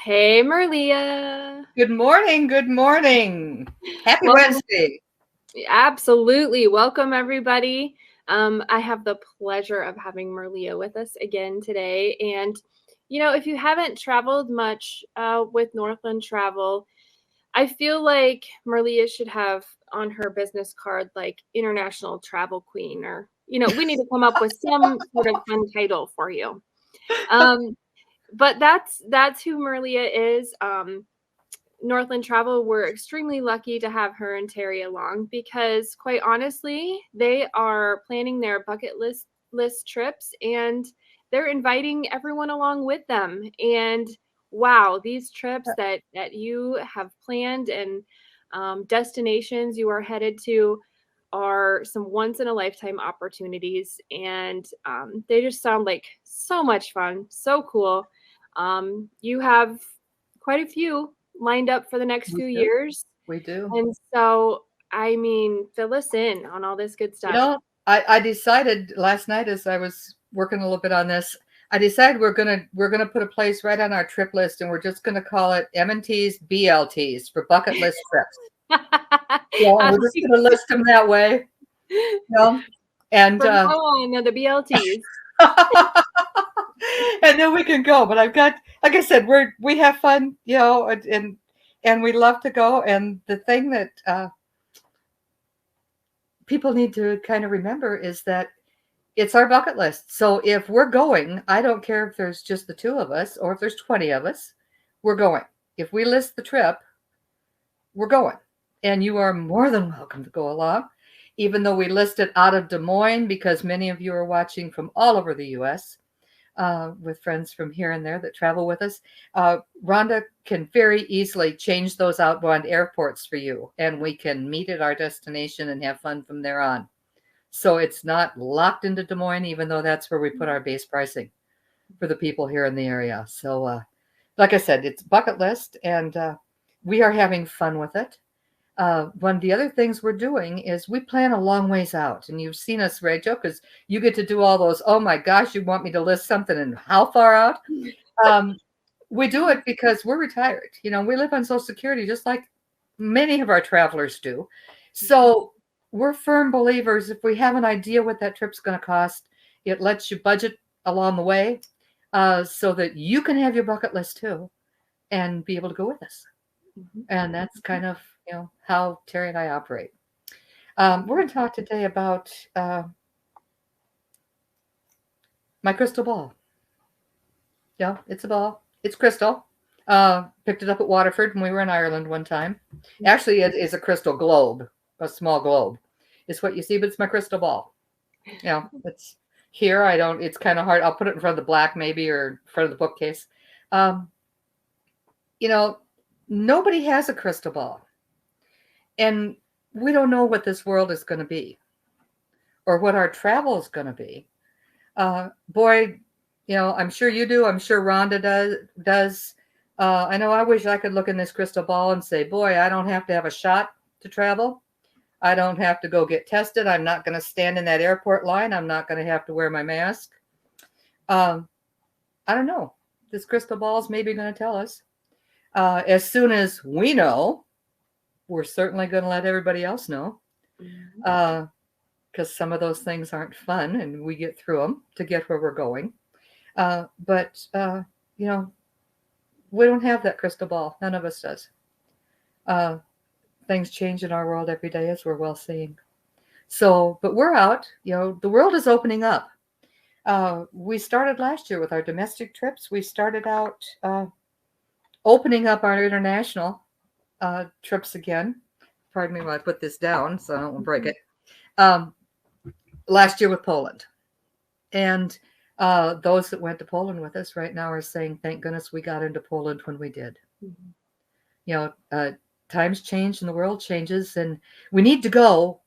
Hey, Merlea. Good morning. Good morning. Happy Welcome. Wednesday. Absolutely. Welcome, everybody. I have the pleasure of having Merlea with us again today. And, if you haven't traveled much with Northland Travel, I feel like Merlea should have on her business card, like International Travel Queen, or, we need to come up with some sort of fun title for you. But that's who Merlea is. Northland Travel, we're extremely lucky to have her and Terry along because, quite honestly, they are planning their bucket list trips and they're inviting everyone along with them. And wow, these trips that you have planned and destinations you are headed to are some once in a lifetime opportunities, and they just sound like so much fun, so cool. You have quite a few lined up for the next few years. We do. And so, I mean, fill us in on all this good stuff. I decided last night as I was working a little bit on this, I decided we're gonna put a place right on our trip list, and we're just gonna call it M&T's BLTs for bucket list trips. We're just gonna list them that way. And from now on, the BLTs. And then we can go. But I've got, like I said, we have fun, and we love to go. And the thing that people need to kind of remember is that it's our bucket list. So if we're going, I don't care if there's just the two of us or if there's 20 of us, we're going. If we list the trip, we're going. And you are more than welcome to go along, even though we list it out of Des Moines, because many of you are watching from all over the U.S. With friends from here and there that travel with us. Rhonda can very easily change those outbound airports for you, and we can meet at our destination and have fun from there on. So it's not locked into Des Moines, even though that's where we put our base pricing for the people here in the area. So, like I said, it's bucket list, and we are having fun with it. One of the other things we're doing is we plan a long ways out, and you've seen us, Rachel, because you get to do all those, oh my gosh, you want me to list something and how far out? We do it because we're retired. We live on Social Security just like many of our travelers do. So we're firm believers. If we have an idea what that trip's going to cost, it lets you budget along the way so that you can have your bucket list too and be able to go with us. And that's kind of how Terry and I operate. We're going to talk today about my crystal ball. Yeah, it's a ball. It's crystal. Picked it up at Waterford when we were in Ireland one time. Actually, it is a crystal globe, a small globe. It's what you see, but it's my crystal ball. It's here. It's kind of hard. I'll put it in front of the black maybe, or in front of the bookcase. Nobody has a crystal ball. And we don't know what this world is going to be or what our travel is going to be. Boy, I'm sure you do. I'm sure Rhonda does. I know I wish I could look in this crystal ball and say, boy, I don't have to have a shot to travel. I don't have to go get tested. I'm not going to stand in that airport line. I'm not going to have to wear my mask. I don't know. This crystal ball is maybe going to tell us. As soon as we know, we're certainly going to let everybody else know, because some of those things aren't fun, and we get through them to get where we're going. But we don't have that crystal ball. None of us does. Things change in our world every day, as we're well seeing. So, but we're out. The world is opening up. We started last year with our domestic trips. We started out opening up our international trips again. Pardon me while I put this down so I don't break it. Last year with Poland. And those that went to Poland with us right now are saying, thank goodness we got into Poland when we did. Times change and the world changes, and we need to go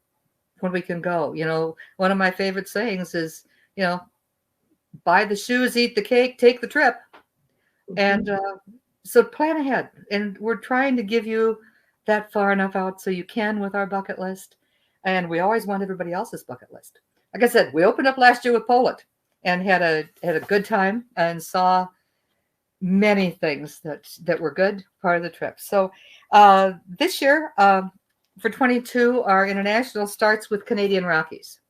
when we can go. One of my favorite sayings is, buy the shoes, eat the cake, take the trip. And so plan ahead. And we're trying to give you that far enough out so you can with our bucket list. And we always want everybody else's bucket list. Like I said, we opened up last year with Poland and had a good time and saw many things that were good part of the trip. So this year, for 22, our international starts with Canadian Rockies.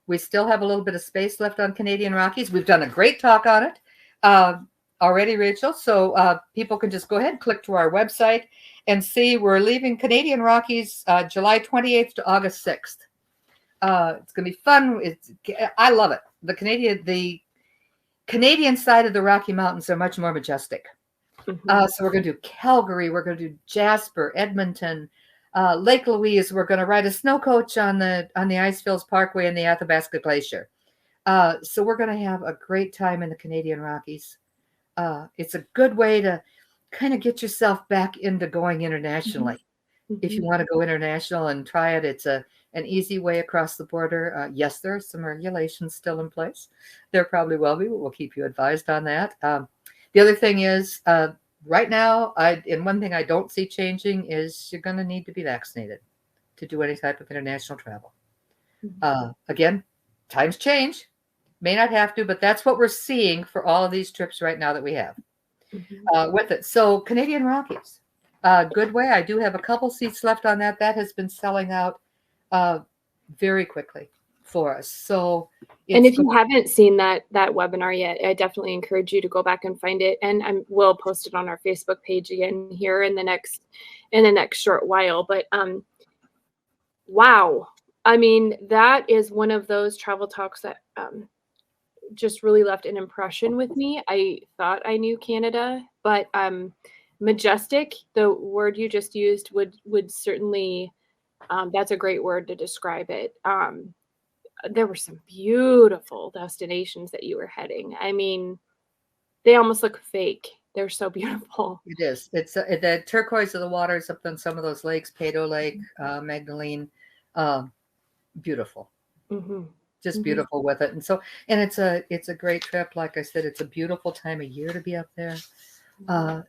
We still have a little bit of space left on Canadian Rockies. We've done a great talk on it already, Rachel. So people can just go ahead, click to our website and see we're leaving Canadian Rockies July 28th to August 6th. It's going to be fun. I love it. The Canadian side of the Rocky Mountains are much more majestic. So we're going to do Calgary. We're going to do Jasper, Edmonton, Lake Louise. We're going to ride a snow coach on the Icefields Parkway and the Athabasca Glacier. So we're going to have a great time in the Canadian Rockies. It's a good way to kind of get yourself back into going internationally. If you want to go international and try it, it's an easy way across the border. Yes, there are some regulations still in place. There probably will be, but we'll keep you advised on that. The other thing is, right now, and one thing I don't see changing is you're going to need to be vaccinated to do any type of international travel. Again, times change. May not have to, but that's what we're seeing for all of these trips right now that we have with it. So Canadian Rockies, good way. I do have a couple seats left on that. That has been selling out very quickly for us. So, and if you haven't seen that webinar yet, I definitely encourage you to go back and find it. And we'll post it on our Facebook page again here in the next short while. But wow, I mean, that is one of those travel talks that just really left an impression with me. I thought I knew Canada, but majestic, the word you just used, would certainly, that's a great word to describe it. There were some beautiful destinations that you were heading. I mean, they almost look fake. They're so beautiful. It is. It's the turquoise of the waters up on some of those lakes, Pado Lake, Magdalene, beautiful. Just beautiful with it. And so, and it's a great trip. Like I said, it's a beautiful time of year to be up there.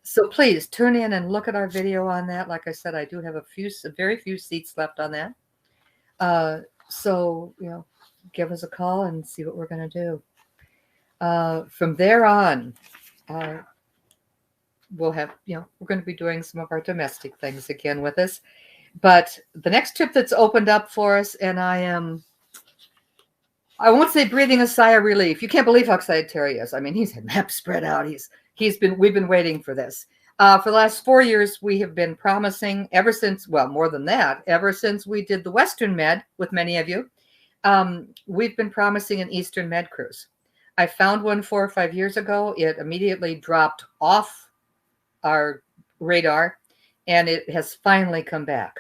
So please tune in and look at our video on that. Like I said, I do have very few seats left on that. So, give us a call and see what we're going to do. From there on, we'll have, we're going to be doing some of our domestic things again with us. But the next trip that's opened up for us, and I won't say breathing a sigh of relief. You can't believe how excited Terry is. I mean, he's had maps spread out. We've been waiting for this. For the last 4 years, we have been promising ever since we did the Western Med with many of you. We've been promising an Eastern Med cruise. I found one 4 or 5 years ago. It immediately dropped off our radar, and it has finally come back.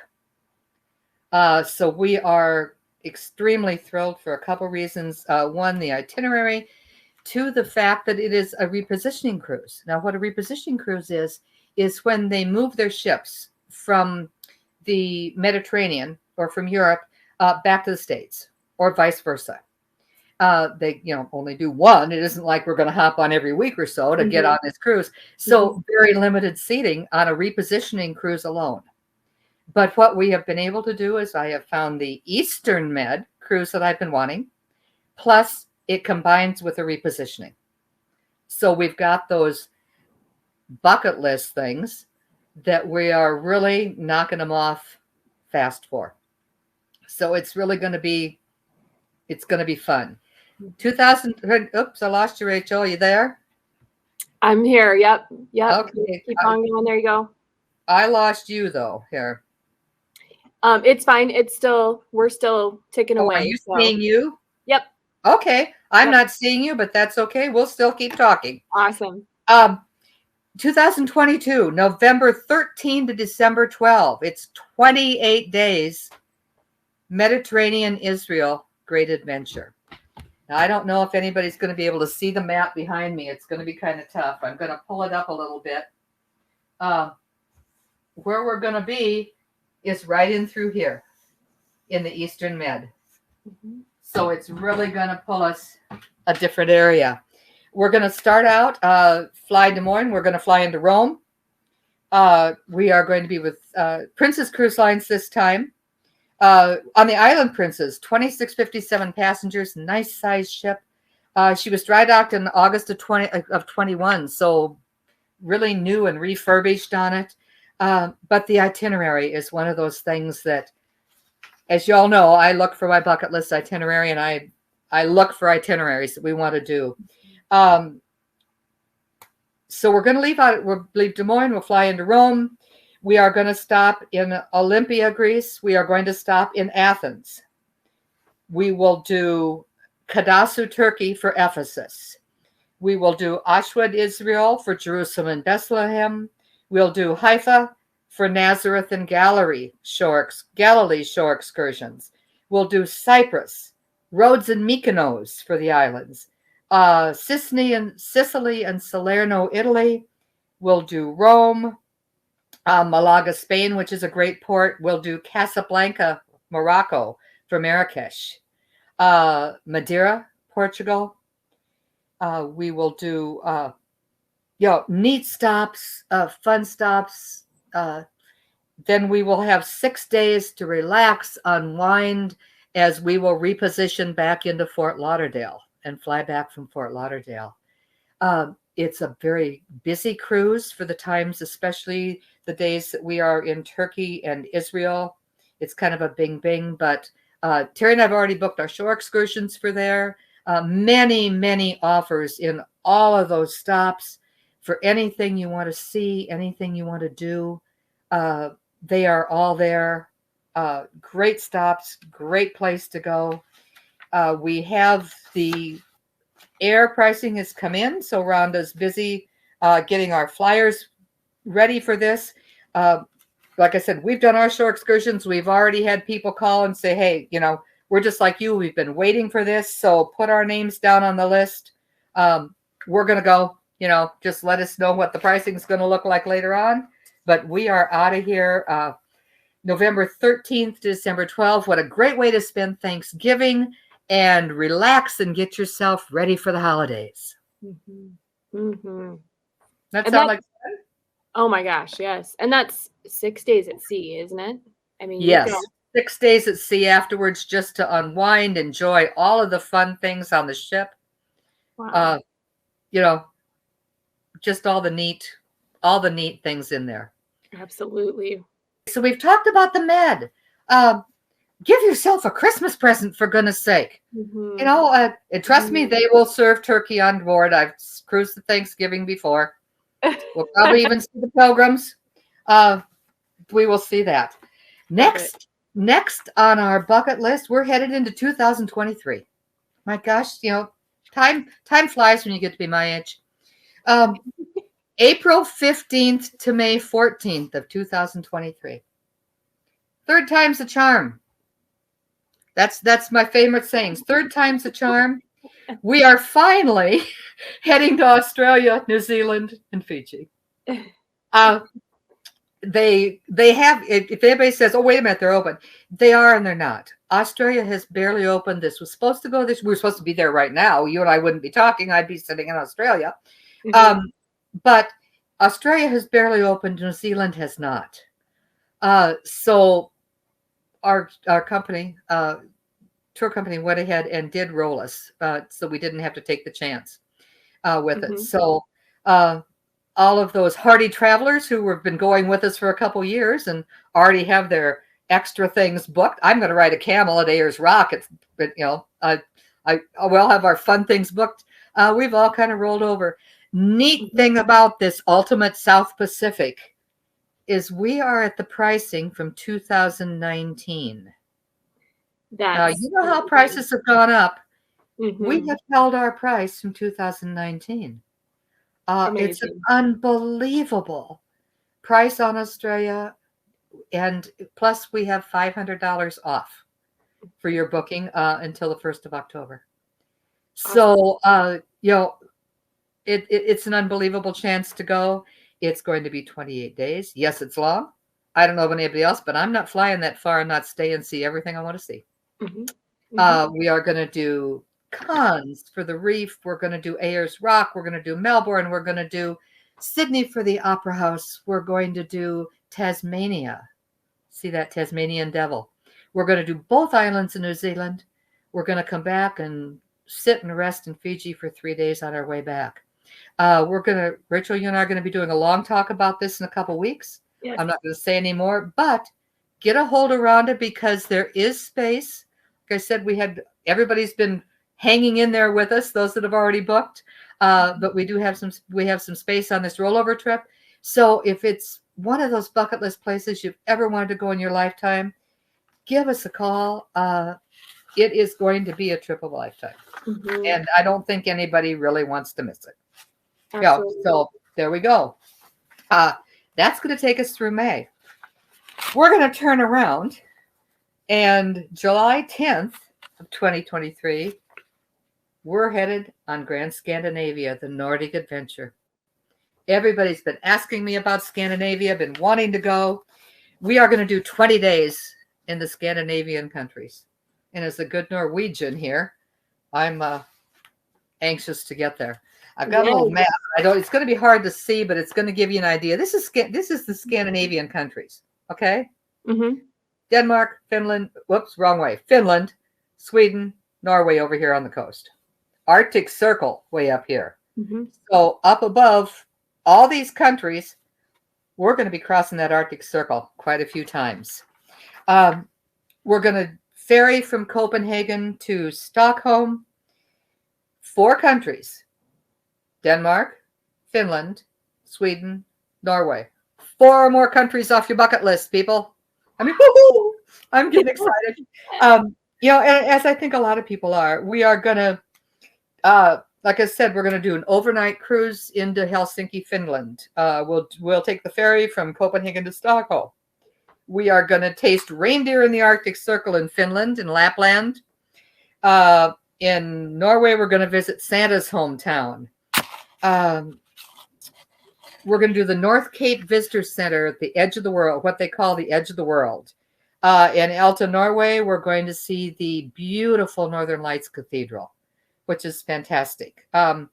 So we are extremely thrilled for a couple reasons. One, the itinerary. Two, the fact that it is a repositioning cruise. Now, what a repositioning cruise is when they move their ships from the Mediterranean or from Europe back to the States, or vice versa. They, only do one. It isn't like we're going to hop on every week or so to get on this cruise. So very limited seating on a repositioning cruise alone. But what we have been able to do is I have found the Eastern Med cruise that I've been wanting, plus it combines with a repositioning. So we've got those bucket list things that we are really knocking them off fast for. So it's really going to be, fun. 2000. Oops, I lost you, Rachel. Are you there? I'm here. Yep. Okay. Keep on going. There you go. I lost you though. Here. It's fine. We're still ticking away. Are you seeing you? Yep. Okay. I'm not seeing you, but that's okay. We'll still keep talking. Awesome. 2022, November 13 to December 12. It's 28 days. Mediterranean, Israel, great adventure. Now, I don't know if anybody's going to be able to see the map behind me. It's going to be kind of tough. I'm going to pull it up a little bit. Where we're going to be is right in through here in the Eastern Med. So it's really going to pull us a different area. We're going to start out, fly Des Moines. We're going to fly into Rome. We are going to be with Princess Cruise Lines this time. On the Island Princess, 2657 passengers, nice size ship. She was dry docked in August of 21. So really new and refurbished on it. But the itinerary is one of those things that, as you all know, I look for my bucket list itinerary, and I look for itineraries that we want to do. So we're going to we'll leave Des Moines, we'll fly into Rome. We are going to stop in Olympia, Greece. We are going to stop in Athens. We will do Kadasu, Turkey for Ephesus. We will do Ashdod, Israel for Jerusalem and Bethlehem. We'll do Haifa for Nazareth and Galilee shore excursions. We'll do Cyprus, Rhodes and Mykonos for the islands. Sicily and Salerno, Italy. We'll do Rome, Malaga, Spain, which is a great port. We'll do Casablanca, Morocco for Marrakesh. Madeira, Portugal. We will do neat stops, fun stops. Then we will have 6 days to relax, unwind, as we will reposition back into Fort Lauderdale and fly back from Fort Lauderdale. It's a very busy cruise for the times, especially the days that we are in Turkey and Israel. It's kind of a bing, but Terry and I have already booked our shore excursions for there. Many offers in all of those stops for anything you want to see, anything you want to do. They are all there. Great stops, great place to go. We have the air pricing has come in, so Rhonda's busy getting our flyers ready for this. Like I said, we've done our shore excursions. We've already had people call and say, hey, we're just like you. We've been waiting for this, so put our names down on the list. We're going to go, just let us know what the pricing is going to look like later on. But we are out of here November 13th to December 12th. What a great way to spend Thanksgiving and relax and get yourself ready for the holidays. That sounds like fun? Oh my gosh, yes. And that's 6 days at sea, isn't it? I mean, yes, 6 days at sea afterwards, just to unwind, enjoy all of the fun things on the ship. Wow. Just all the neat things in there. Absolutely. So we've talked about the Med. Give yourself a Christmas present, for goodness sake. And trust me, they will serve turkey on board. I've cruised the Thanksgiving before. We'll probably even see the Pilgrims. We will see that. Next on our bucket list, we're headed into 2023. My gosh, time flies when you get to be my age. April 15th to May 14th of 2023. Third time's a charm. That's my favorite sayings. Third time's a charm. We are finally heading to Australia, New Zealand, and Fiji. They have, if anybody says, oh, wait a minute, they're open. They are and they're not. Australia has barely opened. We were supposed to be there right now. You and I wouldn't be talking. I'd be sitting in Australia. But Australia has barely opened. New Zealand has not. So our company, tour company, went ahead and did roll us, so we didn't have to take the chance with it. So all of those hardy travelers who have been going with us for a couple years and already have their extra things booked. I'm going to ride a camel at Ayers Rock. We'll have our fun things booked. We've all kind of rolled over. Neat thing about this Ultimate South Pacific is we are at the pricing from 2019. Now, you know how prices have gone up. We have held our price from 2019. It's an unbelievable price on Australia. And plus, we have $500 off for your booking until the 1st of October. So, it's an unbelievable chance to go. It's going to be 28 days. Yes, it's long. I don't know about anybody else, but I'm not flying that far and not stay and see everything I want to see. We are going to do Cairns for the Reef. We're going to do Ayers Rock. We're going to do Melbourne. We're going to do Sydney for the Opera House. We're going to do Tasmania. See that Tasmanian devil. We're going to do both islands in New Zealand. We're going to come back and sit and rest in Fiji for 3 days on our way back. Rachel, you and I are going to be doing a long talk about this in a couple weeks. Yes. I'm not going to say any more, but get a hold of Rhonda because there is space. Like I said, everybody's been hanging in there with us, those that have already booked. But we have some space on this rollover trip. So if it's one of those bucket list places you've ever wanted to go in your lifetime, give us a call. It is going to be a trip of a lifetime. Mm-hmm. And I don't think anybody really wants to miss it. Yeah, so there we go. That's going to take us through May. We're going to turn around, and July 10th of 2023, we're headed on Grand Scandinavia, the Nordic adventure. Everybody's been asking me about Scandinavia, been wanting to go. We are going to do 20 days in the Scandinavian countries. And as a good Norwegian here, I'm anxious to get there. I've got a little map. It's going to be hard to see, but it's going to give you an idea. This is the Scandinavian countries. Okay. Mm-hmm. Denmark, Finland. Whoops, wrong way. Finland, Sweden, Norway over here on the coast. Arctic Circle way up here. Mm-hmm. So up above all these countries, we're going to be crossing that Arctic Circle quite a few times. We're going to ferry from Copenhagen to Stockholm. 4 countries. Denmark, Finland, Sweden, Norway. 4 more countries off your bucket list, people. I mean, woo-hoo! I'm getting excited. As I think a lot of people are, we are going to, like I said, we're going to do an overnight cruise into Helsinki, Finland. We'll take the ferry from Copenhagen to Stockholm. We are going to taste reindeer in the Arctic Circle in Finland, in Lapland. In Norway, we're going to visit Santa's hometown. We're going to do the North Cape Visitor Center at the edge of the world, what they call the edge of the world. In Alta, Norway, we're going to see the beautiful Northern Lights Cathedral, which is fantastic. We're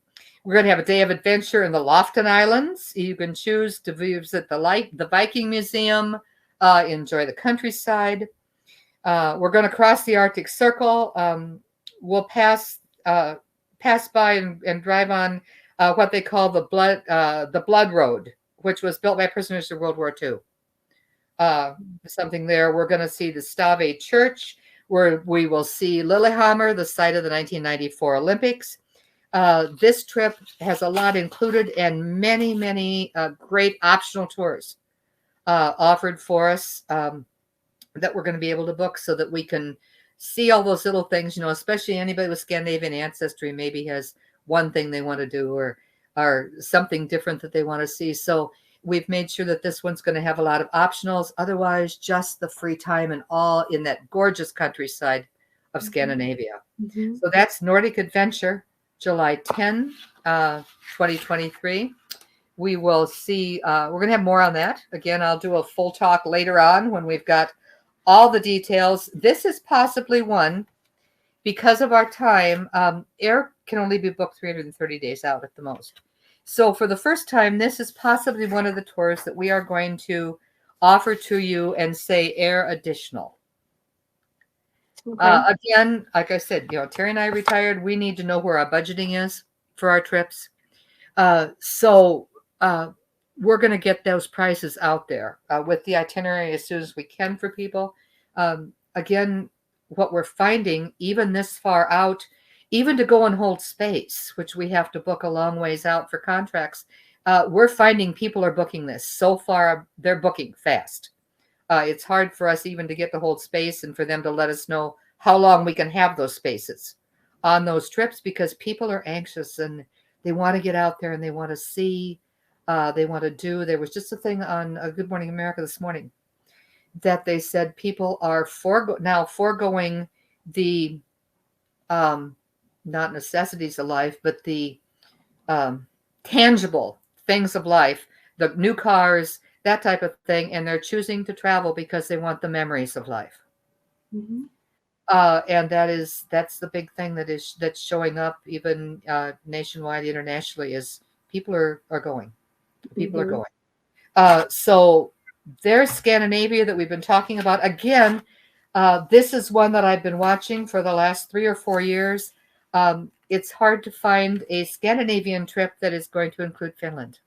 going to have a day of adventure in the Lofton Islands. You can choose to visit the Viking Museum, enjoy the countryside. We're going to cross the Arctic Circle. We'll pass by and drive on what they call the Blood Road, which was built by prisoners of World War II. Something there. We're going to see the Stave Church, where we will see Lillehammer, the site of the 1994 Olympics. This trip has a lot included and many, many great optional tours offered for us that we're going to be able to book so that we can see all those little things, especially anybody with Scandinavian ancestry maybe has one thing they want to do or something different that they want to see. So we've made sure that this one's going to have a lot of optionals. Otherwise, just the free time and all in that gorgeous countryside of Scandinavia. Mm-hmm. So that's Nordic Adventure, July 10, 2023. We will see, we're going to have more on that. Again, I'll do a full talk later on when we've got all the details. This is possibly one, because of our time, air can only be booked 330 days out at the most. So for the first time, this is possibly one of the tours that we are going to offer to you and say air additional. Okay. Again, like I said, Terry and I retired. We need to know where our budgeting is for our trips. So we're going to get those prices out there with the itinerary as soon as we can for people. Again, what we're finding, even this far out, even to go and hold space, which we have to book a long ways out for contracts, we're finding people are booking this. So far, they're booking fast. It's hard for us even to get to hold space and for them to let us know how long we can have those spaces on those trips, because people are anxious and they want to get out there and they want to see, they want to do. There was just a thing on Good Morning America this morning that they said people are foregoing the not necessities of life, but the tangible things of life, the new cars, that type of thing, and they're choosing to travel because they want the memories of life. Mm-hmm. And that's the big thing that's showing up even nationwide, internationally, is people are going. People mm-hmm. are going. So there's Scandinavia that we've been talking about. Again, this is one that I've been watching for the last 3 or 4 years. It's hard to find a Scandinavian trip that is going to include Finland.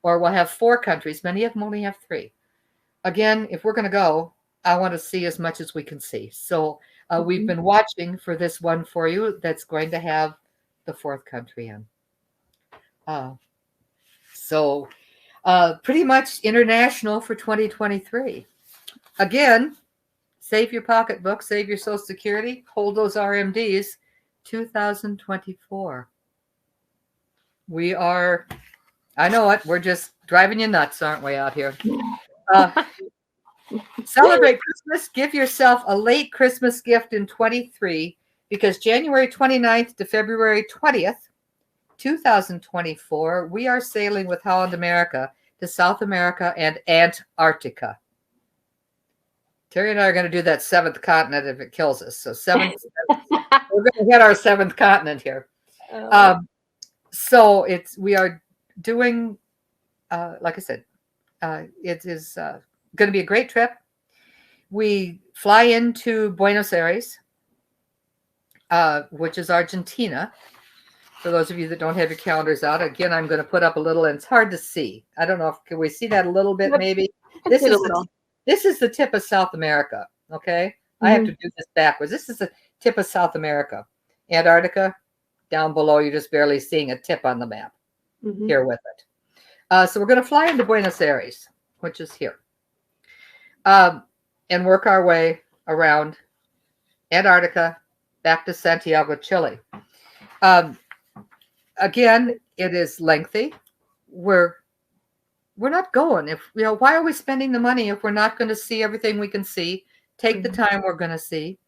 Or we'll have 4 countries. Many of them only have 3. Again, if we're going to go, I want to see as much as we can see. So we've been watching for this one for you that's going to have the 4th country in. So pretty much international for 2023. Again, save your pocketbook, save your Social Security, hold those RMDs. 2024. We are, I know it, we're just driving you nuts, aren't we, out here? Celebrate Christmas. Give yourself a late Christmas gift in 23, because January 29th to February 20th, 2024, we are sailing with Holland America to South America and Antarctica. Terry and I are going to do that 7th continent if it kills us. So 7th, we're going to hit our 7th continent here. So we are doing, like I said, it is going to be a great trip. We fly into Buenos Aires, which is Argentina. For those of you that don't have your calendars out, again, I'm going to put up a little, and it's hard to see. I don't know if can we see that a little bit, maybe. This is the tip of South America, okay? I have to do this backwards. This is the tip of South America. Antarctica, down below, you're just barely seeing a tip on the map here with it. So we're going to fly into Buenos Aires, which is here, and work our way around Antarctica back to Santiago, Chile. Again, it is lengthy. We're not going. If why are we spending the money if we're not going to see everything we can see? Take the time we're going to see.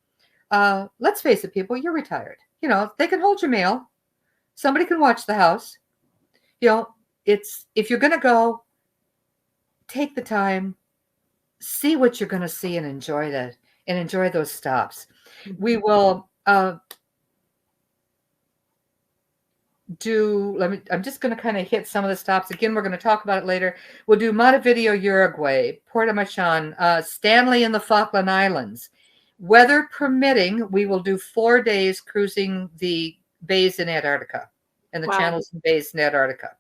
Let's face it, people, you're retired. They can hold your mail. Somebody can watch the house. It's if you're going to go, take the time, see what you're going to see, and enjoy that, and enjoy those stops. We will I'm just going to kind of hit some of the stops. Again, we're going to talk about it later. We'll do Montevideo, Uruguay, Puerto Machan, Stanley and the Falkland Islands. Weather permitting, we will do 4 days cruising the bays in Antarctica and the channels and bays in Antarctica.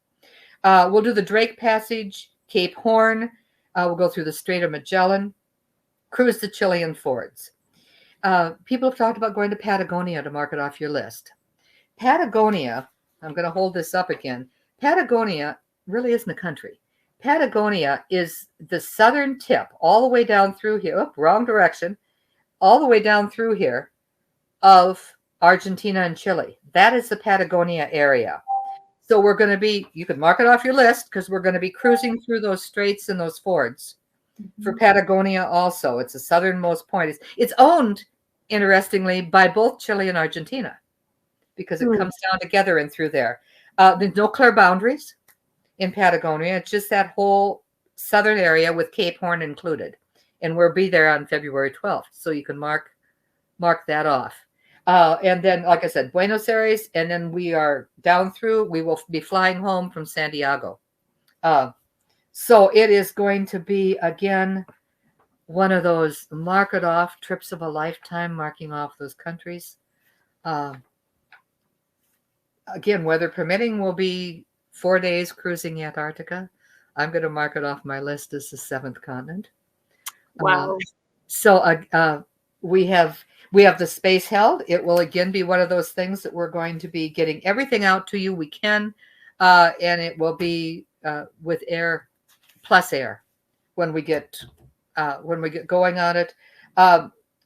We'll do the Drake Passage, Cape Horn. We'll go through the Strait of Magellan, cruise the Chilean fords. People have talked about going to Patagonia to mark it off your list. Patagonia, I'm going to hold this up again. Patagonia really isn't a country. Patagonia is the southern tip all the way down through here. Oh, wrong direction. All the way down through here of Argentina and Chile. That is the Patagonia area. So we're going to be, you can mark it off your list because we're going to be cruising through those straits and those fords for Patagonia also. It's the southernmost point. It's owned, interestingly, by both Chile and Argentina, because it comes down together and through there. There's no clear boundaries in Patagonia. It's just that whole southern area with Cape Horn included. And we'll be there on February 12th. So you can mark that off. And then, like I said, Buenos Aires, and then we are down through. We will be flying home from Santiago. So it is going to be, again, one of those mark it off trips of a lifetime, marking off those countries. Again, weather permitting, will be 4 days cruising Antarctica. I'm going to mark it off my list as the 7th continent. Wow. So we have the space held. It will again be one of those things that we're going to be getting everything out to you we can, and it will be with air plus air when we get going on it.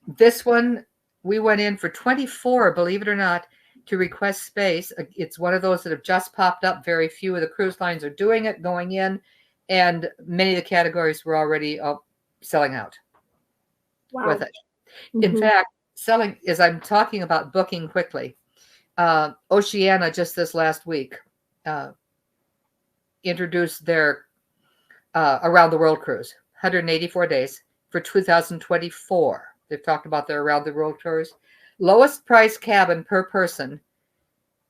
This one we went in for 24, believe it or not, to request space. It's one of those that have just popped up. Very few of the cruise lines are doing it, going in, and many of the categories were already selling out with it. In fact, selling, as I'm talking about booking quickly, Oceania just this last week introduced their around the world cruise, 184 days for 2024. They've talked about their around the world cruise. Lowest price cabin per person,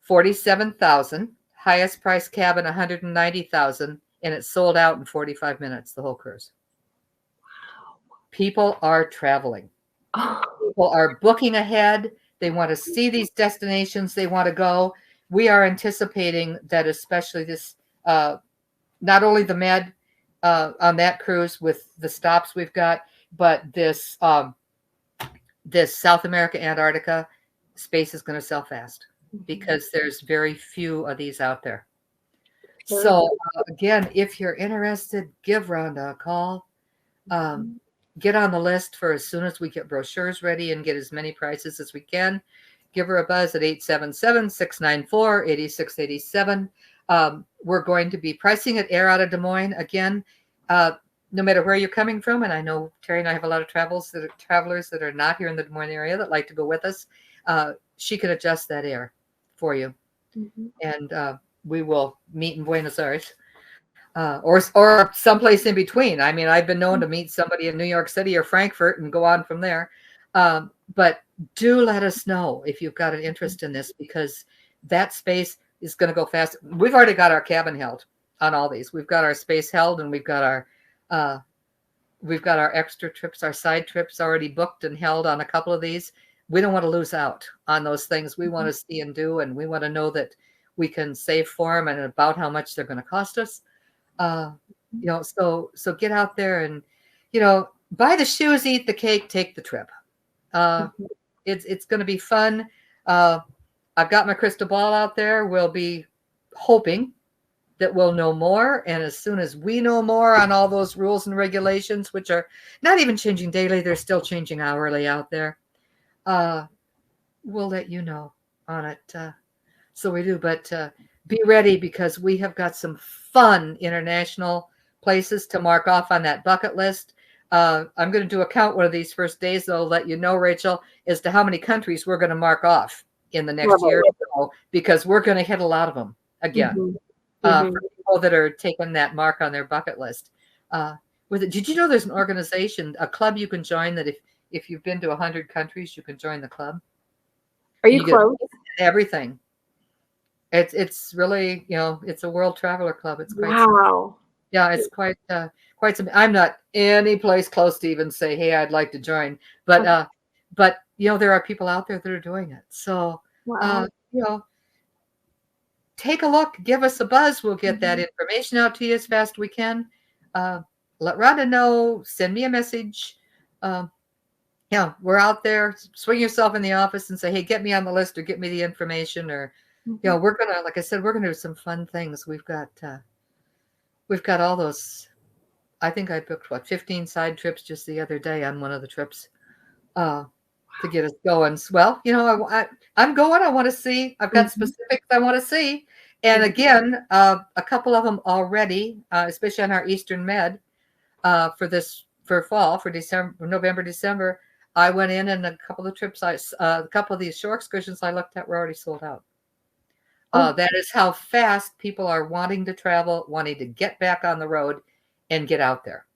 $47,000. Highest price cabin, $190,000, and it sold out in 45 minutes, the whole cruise. Wow. People are traveling. People are booking ahead. They want to see these destinations. They want to go. We are anticipating that, especially this, not only the Med on that cruise with the stops we've got, but this this South America, Antarctica space is going to sell fast because there's very few of these out there. So again, if you're interested, give Rhonda a call. Get on the list for as soon as we get brochures ready and get as many prices as we can. Give her a buzz at 877-694-8687. We're going to be pricing at Air out of Des Moines again. No matter where you're coming from, and I know Terry and I have a lot of travelers that are not here in the Des Moines area that like to go with us. She can adjust that air for you, and we will meet in Buenos Aires. Or someplace in between. I mean, I've been known to meet somebody in New York City or Frankfurt and go on from there. But do let us know if you've got an interest in this, because that space is going to go fast. We've already got our cabin held on all these. We've got our space held, and we've got our extra trips, our side trips already booked and held on a couple of these. We don't want to lose out on those things we want to see and do, and we want to know that we can save for them and about how much they're going to cost us. So get out there and, buy the shoes, eat the cake, take the trip. It's going to be fun. I've got my crystal ball out there. We'll be hoping that we'll know more. And as soon as we know more on all those rules and regulations, which are not even changing daily, they're still changing hourly out there. We'll let you know on it. So we do, but, be ready, because we have got some fun international places to mark off on that bucket list. I'm going to do a count one of these first days. They'll let you know, Rachel, as to how many countries we're going to mark off in the next year or so, because we're going to hit a lot of them again. For people that are taking that mark on their bucket list. Did you know there's an organization, a club you can join, that if you've been to 100 countries, you can join the club? Are you close? Everything. It's really, it's a World Traveler Club. It's quite it's quite some. I'm not any place close to even say, hey, I'd like to join, but there are people out there that are doing it. So take a look, give us a buzz. We'll get that information out to you as fast as we can. Let Rhonda know. Send me a message. We're out there. Swing yourself in the office and say, hey, get me on the list, or get me the information, or. We're gonna, like I said, we're gonna do some fun things. We've got all those. I think I booked 15 side trips just the other day on one of the trips to get us going. Well, I'm going. I want to see. I've got specifics I want to see, and again, a couple of them already, especially on our Eastern Med for fall, for November, December. I went in, and a couple of trips, a couple of these shore excursions I looked at were already sold out. That is how fast people are wanting to travel, wanting to get back on the road and get out there.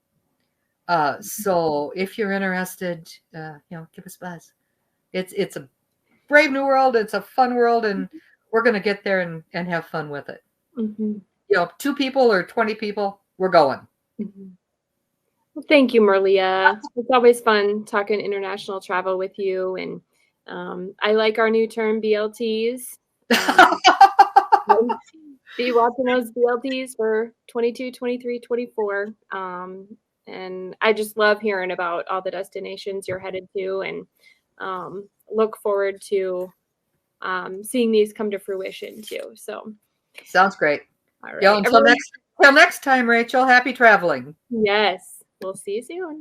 So if you're interested, give us a buzz. It's a brave new world. It's a fun world, and we're going to get there and have fun with it. 2 people or 20 people, we're going. Well, thank you, Merlea. It's always fun talking international travel with you. And I like our new term, BLTs. Be watching those BLTs for 22, 23, 24. And I just love hearing about all the destinations you're headed to, and look forward to seeing these come to fruition too. So sounds great. All right. Until next time, Rachel, happy traveling. Yes. We'll see you soon.